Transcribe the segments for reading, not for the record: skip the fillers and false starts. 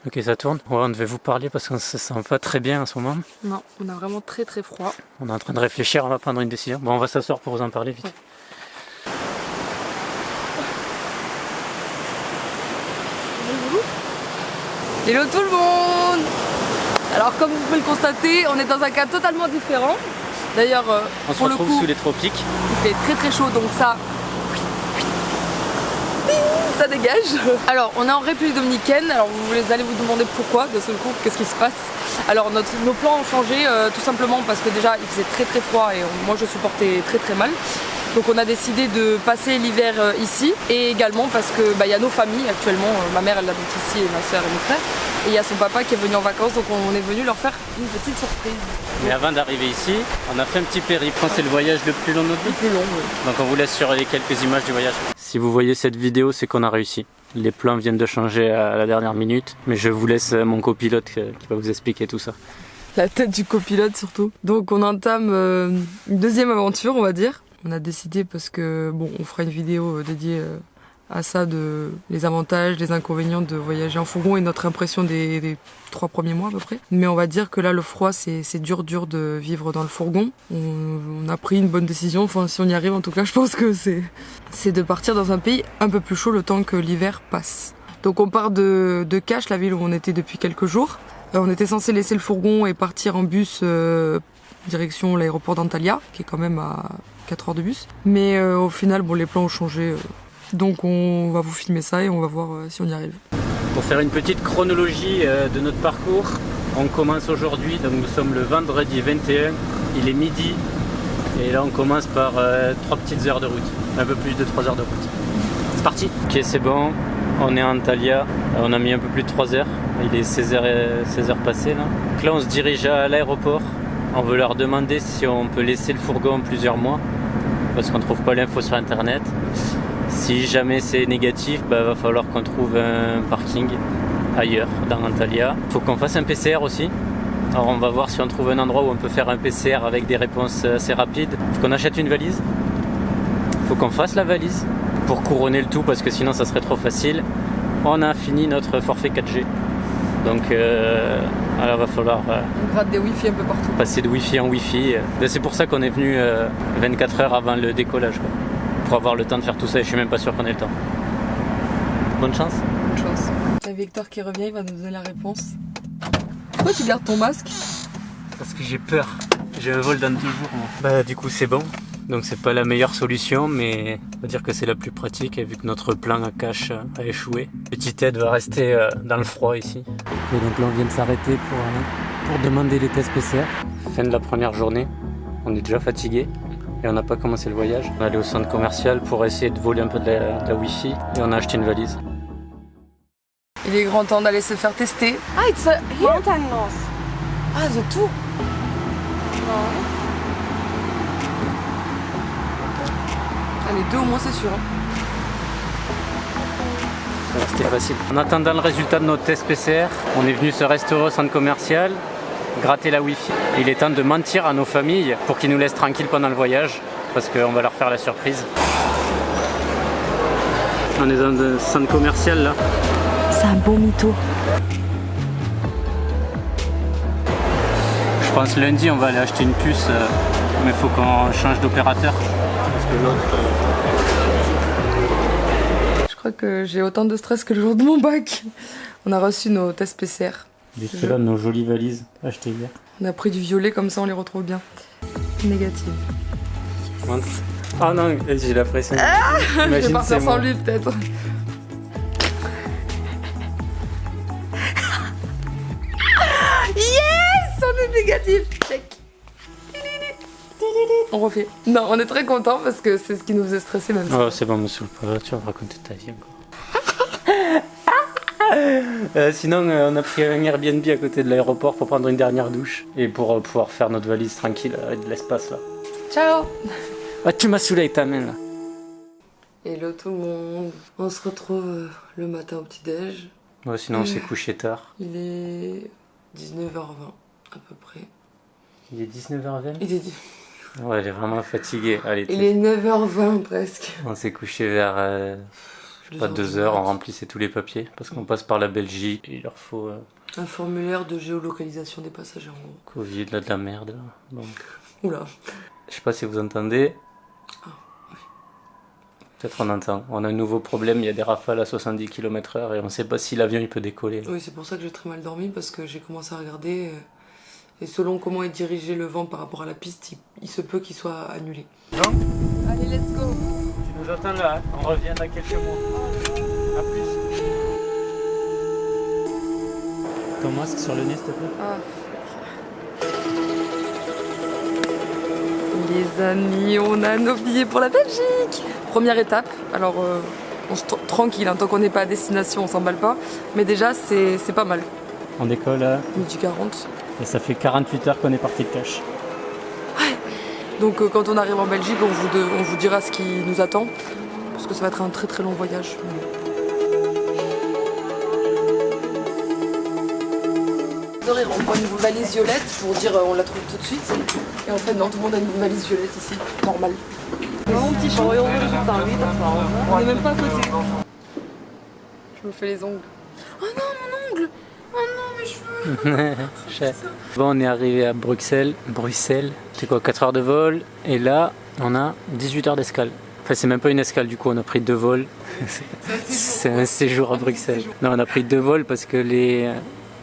Ok, ça tourne. Ouais, on devait vous parler parce qu'on se sent pas très bien en ce moment. Non, on a vraiment très très froid. On est en train de réfléchir, on va prendre une décision. Bon, on va s'asseoir pour vous en parler vite. Ouais. Hello tout le monde! Alors comme vous pouvez le constater, on est dans un cas totalement différent. D'ailleurs, On se pour le retrouve coup, sous les tropiques. il fait très très chaud, donc ça dégage. Alors on est en République Dominicaine, alors vous allez vous demander pourquoi de ce coup, qu'est-ce qui se passe. Alors nos plans ont changé tout simplement parce que déjà il faisait très très froid et moi je supportais très très mal. Donc on a décidé de passer l'hiver ici et également parce que y a nos familles actuellement, ma mère elle habite ici et ma soeur et mon frère. Et il y a son papa qui est venu en vacances, donc on est venu leur faire une petite surprise. Mais avant d'arriver ici, on a fait un petit périple. C'est le voyage le plus long de notre vie. Le plus long, oui. Donc on vous laisse sur les quelques images du voyage. Si vous voyez cette vidéo, c'est qu'on a réussi. Les plans viennent de changer à la dernière minute, mais je vous laisse mon copilote qui va vous expliquer tout ça. La tête du copilote surtout. Donc on entame une deuxième aventure, on va dire. On a décidé parce que bon, on fera une vidéo dédiée à ça, de les avantages, les inconvénients de voyager en fourgon et notre impression des 3 premiers mois à peu près. Mais on va dire que là le froid c'est dur de vivre dans le fourgon. On a pris une bonne décision, enfin si on y arrive en tout cas je pense que c'est de partir dans un pays un peu plus chaud le temps que l'hiver passe. Donc on part de Cache, la ville où on était depuis quelques jours. On était censé laisser le fourgon et partir en bus direction l'aéroport d'Antalya, qui est quand même à 4 heures de bus. Mais au final, bon, les plans ont changé. Donc on va vous filmer ça et on va voir si on y arrive. Pour faire une petite chronologie de notre parcours, on commence aujourd'hui, donc nous sommes le vendredi 21, il est midi. Et là on commence par 3 petites heures de route, un peu plus de 3 heures de route. C'est parti. Ok, c'est bon, on est à Antalya, on a mis un peu plus de 3 heures, il est 16h passées là. Donc là on se dirige à l'aéroport, on veut leur demander si on peut laisser le fourgon plusieurs mois, parce qu'on ne trouve pas l'info sur internet. Si jamais c'est négatif, va falloir qu'on trouve un parking ailleurs, dans Antalya. Il faut qu'on fasse un PCR aussi. Alors on va voir si on trouve un endroit où on peut faire un PCR avec des réponses assez rapides. Il faut qu'on achète une valise. Il faut qu'on fasse la valise pour couronner le tout parce que sinon ça serait trop facile. On a fini notre forfait 4G. Donc alors va falloir On gratte des wifi un peu partout. passer de wifi en wifi. C'est pour ça qu'on est venu 24 heures avant le décollage, quoi, pour avoir le temps de faire tout ça et je suis même pas sûr qu'on ait le temps. Bonne chance. Bonne chance. Il y a Victor qui revient, il va nous donner la réponse. Pourquoi tu gardes ton masque? Parce que j'ai peur. J'ai un vol dans 2 jours. Moi. Du coup c'est bon. Donc c'est pas la meilleure solution, mais on va dire que c'est la plus pratique et vu que notre plan à Cache a échoué. Petite Ed va rester dans le froid ici. Et donc là on vient de s'arrêter pour demander les tests PCR. Fin de la première journée. On est déjà fatigué et on n'a pas commencé le voyage. On est allé au centre commercial pour essayer de voler un peu de la wifi et on a acheté une valise. Il est grand temps d'aller se faire tester. Ah, it's a here? Mountain nose. Ah, de tout. Allez, 2 au moins c'est sûr. C'était facile. En attendant le résultat de notre test PCR, on est venu se restaurer au centre commercial, gratter la wifi. Il est temps de mentir à nos familles pour qu'ils nous laissent tranquilles pendant le voyage, parce qu'on va leur faire la surprise. On est dans le centre commercial là. C'est un beau mytho. Je pense lundi on va aller acheter une puce, mais il faut qu'on change d'opérateur. Parce que l'autre... Je crois que j'ai autant de stress que le jour de mon bac. On a reçu nos tests PCR. C'est là nos jolies valises achetées hier. On a pris du violet, comme ça on les retrouve bien. Négative. Ah non, j'ai la pression. Je vais partir sans moi. lui peut-être. Yes, on est négatif. Check. On refait. Non, on est très content parce que c'est ce qui nous faisait stresser même. Oh, c'est bon, monsieur le père, tu vas me raconter ta vie encore. Sinon, on a pris un Airbnb à côté de l'aéroport pour prendre une dernière douche et pour pouvoir faire notre valise tranquille avec de l'espace là. Ciao. Ah, tu m'as saoulé avec ta main là. Hello tout le monde. On se retrouve le matin au petit-déj. Ouais, sinon on s'est couché tard. Il est 19h20 à peu près. Il est 19h20. Il est, Ouais, elle est vraiment fatiguée. il est 9h20 presque. On s'est couché vers Pas 2 heures, on remplissait tous les papiers parce qu'on passe par la Belgique et il leur faut un formulaire de géolocalisation des passagers en gros. Covid, là de la merde. Là. Donc, Oula. je sais pas si vous entendez. Peut-être on entend. On a un nouveau problème, il y a des rafales à 70 km/h et on sait pas si l'avion il peut décoller. Oui, c'est pour ça que j'ai très mal dormi parce que j'ai commencé à regarder et selon comment est dirigé le vent par rapport à la piste, il se peut qu'il soit annulé. Non ? Allez, let's go. Tu nous attends là, hein. On revient dans quelques mois. A plus. Ton masque sur le nez, s'il te plaît. Ah. Les amis, on a nos billets pour la Belgique. Première étape, alors on se tranquille, hein, tant qu'on n'est pas à destination, on s'emballe pas. Mais déjà, c'est pas mal. On décolle à Midi 40. et ça fait 48 heures qu'on est parti de cash. Donc quand on arrive en Belgique, on vous dira ce qui nous attend. Parce que ça va être un très très long voyage. On prend une valise violette pour dire on la trouve tout de suite. Et en fait non, tout le monde a une valise violette ici, normal. Mon petit chou. On n'est même pas à côté. Je me fais les ongles. Oh non mon ongle. Oh non mes cheveux. Bon, on est arrivé à Bruxelles. C'est quoi, 4 heures de vol. Et là, on a 18 heures d'escale. Enfin, c'est même pas une escale du coup, on a pris 2 vols. C'est un séjour à Bruxelles. Non, on a pris 2 vols parce que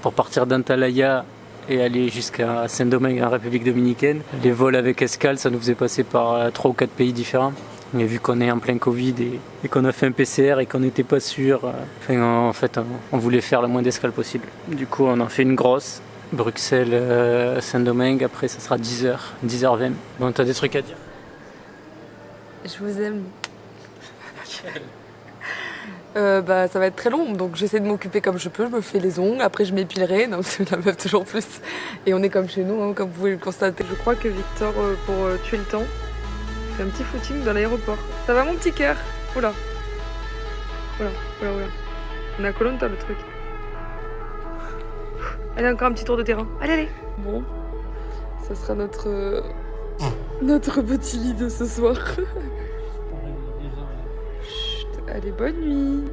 pour partir d'Antalya et aller jusqu'à Saint-Domingue en République Dominicaine, les vols avec escale, ça nous faisait passer par 3 ou 4 pays différents. Mais vu qu'on est en plein Covid et qu'on a fait un PCR et qu'on n'était pas sûr, en fait, on voulait faire le moins d'escale possible. Du coup, on en fait une grosse. Bruxelles, Saint-Domingue, après ça sera 10h, 10h20. Bon, t'as des trucs à dire? Je vous aime. Ça va être très long, donc j'essaie de m'occuper comme je peux, je me fais les ongles, après je m'épilerai, non c'est la meuf toujours plus. Et on est comme chez nous, hein, comme vous pouvez le constater. Je crois que Victor, pour tuer le temps, fait un petit footing dans l'aéroport. Ça va mon petit cœur? Oula. Oula. On est à Koh-Lanta le truc. Allez, encore un petit tour de terrain. Allez. Bon, ça sera notre petit lit de ce soir. Allez, bonne nuit.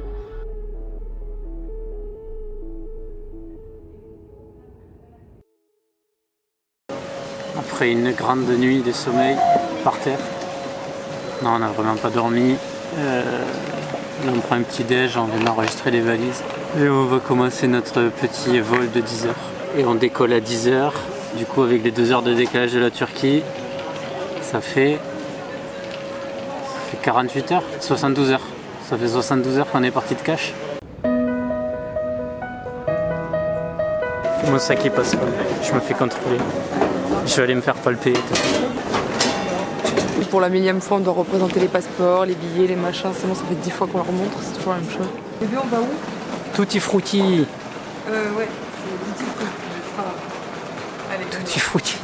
Après une grande nuit de sommeil par terre. Non, on n'a vraiment pas dormi. Là, on prend un petit déj, on vient d'enregistrer les valises. Et on va commencer notre petit vol de 10 heures. Et on décolle à 10 heures. Du coup, avec les 2 heures de décalage de la Turquie, ça fait 48 heures, 72 heures. Ça fait 72 heures qu'on est parti de cash. Mon sac il passe pas, je me fais contrôler. Je vais aller me faire palper. Et pour la 1000e fois, on doit représenter les passeports, les billets, les machins. C'est bon, ça fait 10 fois qu'on leur montre, c'est toujours la même chose. Bébé, on va où? Tutti frutti. Ouais, c'est Tutti Frutti. Allez, Tutti frutti.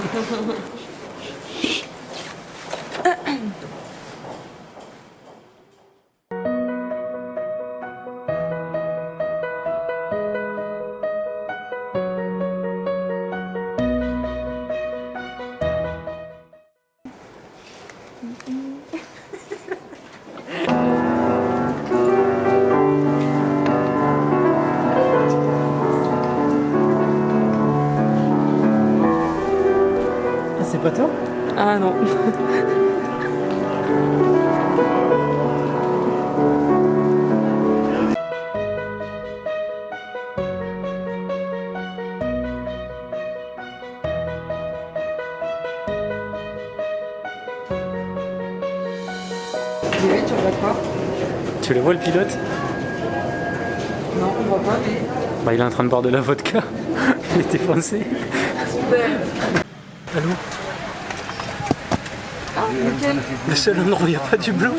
C'est pas toi? Ah non. Bébé, tu regardes pas? Tu le vois le pilote? Non, on voit pas, mais... Bah, il est en train de boire de la vodka. Il était français. Super. Allô? Ah, nickel. Le seul endroit où il n'y a pas du blanc.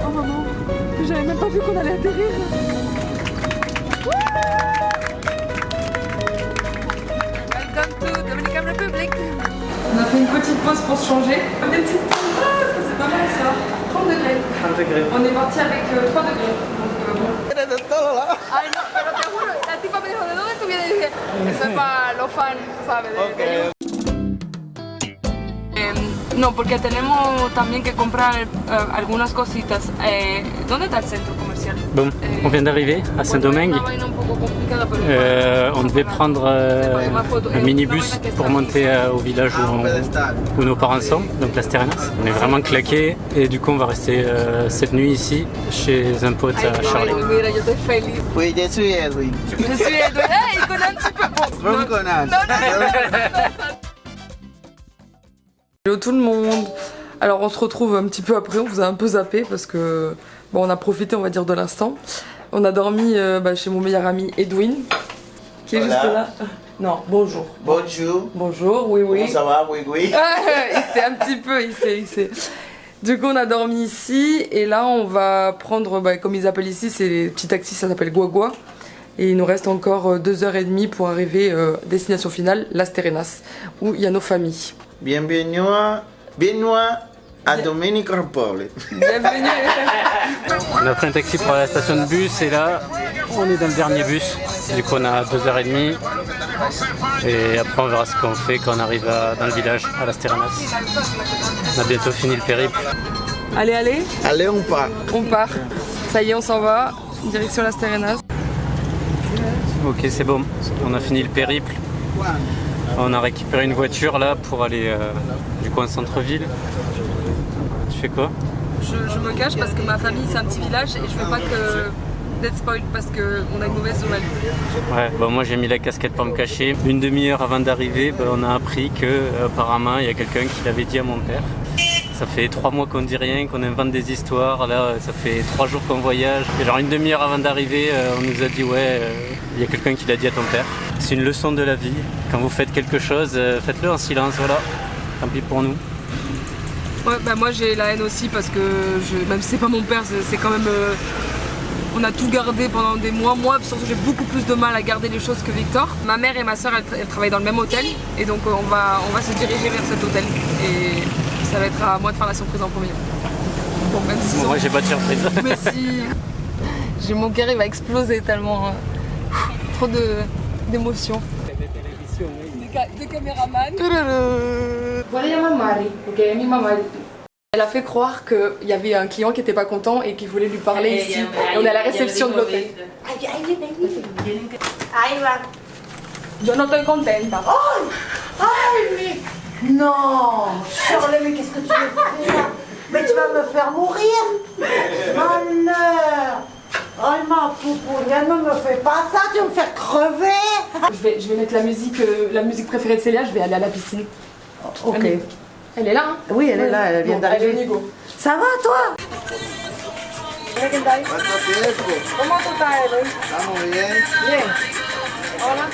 Oh maman, j'avais même pas vu qu'on allait atterrir. Dominican Republic. On a fait une petite pause pour se changer. Des petites pauses, ça c'est pas mal ça. 30 degrés. 30 degrés. On est parti avec 3 degrés. Donc bon. Ay no, pero te juro, la tipa me dijo, ¿de dónde tú vienes? Y dije, eso es para los fans, ¿sabes? No, porque tenemos también que comprar algunas cositas. ¿Dónde está el centro comercial? Bon, on vient d'arriver à Saint-Domingue. On devait prendre un minibus pour monter au village où nos parents sont, donc Las Terrenas. On est vraiment claqués et du coup on va rester cette nuit ici chez un pote à Charlie. Mira, yo estoy feliz. Oui, je suis Edwin. Je suis Edwin. Hey, con un petit peu. From Conan. Hello tout le monde. Alors on se retrouve un petit peu après, on vous a un peu zappé parce que bon, on a profité on va dire de l'instant. On a dormi chez mon meilleur ami Edwin qui est juste là. Non, bonjour. Bonjour. Bonjour, oui oui. Comment ça va? Oui, oui. Il sait un petit peu, il sait. Du coup on a dormi ici et là on va prendre, comme ils appellent ici, c'est les petits taxis, ça s'appelle Guagua. Et il nous reste encore 2h30 pour arriver destination finale, Las Terrenas, où il y a nos familles. Bienvenue à Dominican Republic. Bienvenue. On a pris un taxi pour la station de bus et là on est dans le dernier bus. Du coup on a 2h30 et après on verra ce qu'on fait quand on arrive dans le village à Las Terrenas. On a bientôt fini le périple. Allez, allez. Allez, on part. On part. Ça y est, on s'en va. Direction Las Terrenas. Ok, c'est bon, on a fini le périple. On a récupéré une voiture là pour aller du coin centre-ville. Tu fais quoi? Je me cache parce que ma famille c'est un petit village et je veux pas que d'être spoil parce qu'on a une mauvaise nouvelle. Ouais, bah moi j'ai mis la casquette pour me cacher. Une demi-heure avant d'arriver, on a appris que apparemment il y a quelqu'un qui l'avait dit à mon père. Ça fait 3 mois qu'on dit rien, qu'on invente des histoires. Là, ça fait 3 jours qu'on voyage. Et genre une demi-heure avant d'arriver, on nous a dit ouais, il y a quelqu'un qui l'a dit à ton père. C'est une leçon de la vie. Quand vous faites quelque chose, faites-le en silence, voilà. Tant pis pour nous. Ouais, moi j'ai la haine aussi parce que même si c'est pas mon père, c'est quand même. On a tout gardé pendant des mois. Moi, surtout, j'ai beaucoup plus de mal à garder les choses que Victor. Ma mère et ma soeur, elles travaillent dans le même hôtel. Et donc, on va se diriger vers cet hôtel. Et ça va être à moi de faire la surprise en premier. Bon, même si. Moi, j'ai pas de surprise. Mais si. Mon cœur, il va exploser tellement. Trop d'émotions. De caméraman. Voilà ma Mari, ok, mi mamá. Elle a fait croire qu'il y avait un client qui n'était pas content et qui voulait lui parler ici. Et on est à la réception de l'hôtel. Ahí va. Yo no estoy contenta. Ay, mais... Non, Charlie, mais qu'est-ce que tu veux faire? Mais tu vas me faire mourir. Malheur. Oh ma poupoune, ne me fais pas ça, tu vas me faire crever. Je vais mettre la musique préférée de Célia, je vais aller à la piscine. Ok. Elle est là, hein? Oui, elle est là, elle vient d'arriver. Elle est au niveau. Ça va, toi? Comment tu estás, Eloy? Estamos bien. Bien. Hola.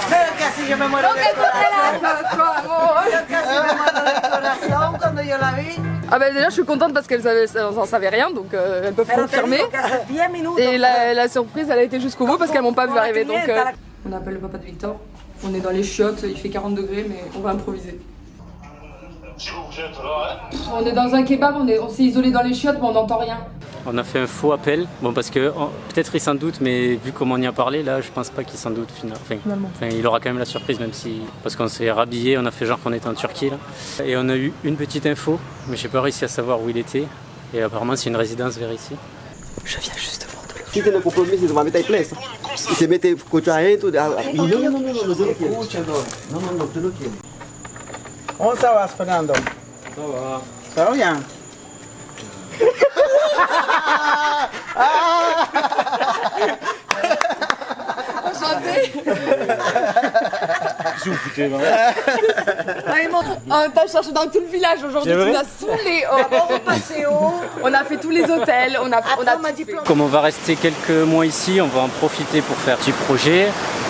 Pero casi yo me muero del corazón. Casi me muero del corazón cuando yo la vi. Ah bah déjà je suis contente parce qu'elles n'en savaient rien donc elles peuvent confirmer. Et la surprise elle a été jusqu'au bout parce qu'elles m'ont pas vu arriver donc on appelle le papa de Victor. On est dans les chiottes, il fait 40 degrés mais on va improviser. On est dans un kebab, on s'est isolé dans les chiottes mais on n'entend rien. On a fait un faux appel, bon parce que peut-être il s'en doute, mais vu comment on y a parlé, là je pense pas qu'il s'en doute finalement. Enfin, il aura quand même la surprise même si... Parce qu'on s'est rhabillé, on a fait genre qu'on était en Turquie là. Et on a eu une petite info, mais j'ai pas réussi à savoir où il était. Et apparemment c'est une résidence vers ici. Je viens justement de le... Si te lo compromiso, tu vas meter preso. Y se mete coche adentro. No, yo no lo quiero. No, tú lo quieres. ¿Cómo ça va, Fernando? Ça va. Ça va bien? T'as cherché dans tout le village aujourd'hui, tu m'as saoulé. On a fait tous les hôtels, on a tout fait. Comme on va rester quelques mois ici, on va en profiter pour faire un petit projet.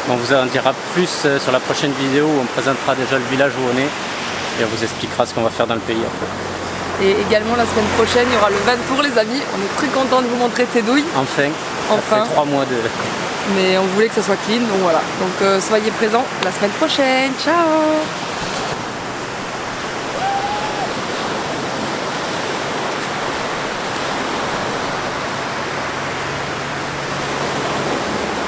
On vous en dira plus sur la prochaine vidéo où on présentera déjà le village où on est et on vous expliquera ce qu'on va faire dans le pays après. Et également la semaine prochaine, il y aura le Van Tour les amis. On est très contents de vous montrer ces douilles. Enfin. enfin. Après 3 mois de... Mais on voulait que ça soit clean, donc voilà. Donc soyez présents la semaine prochaine. Ciao!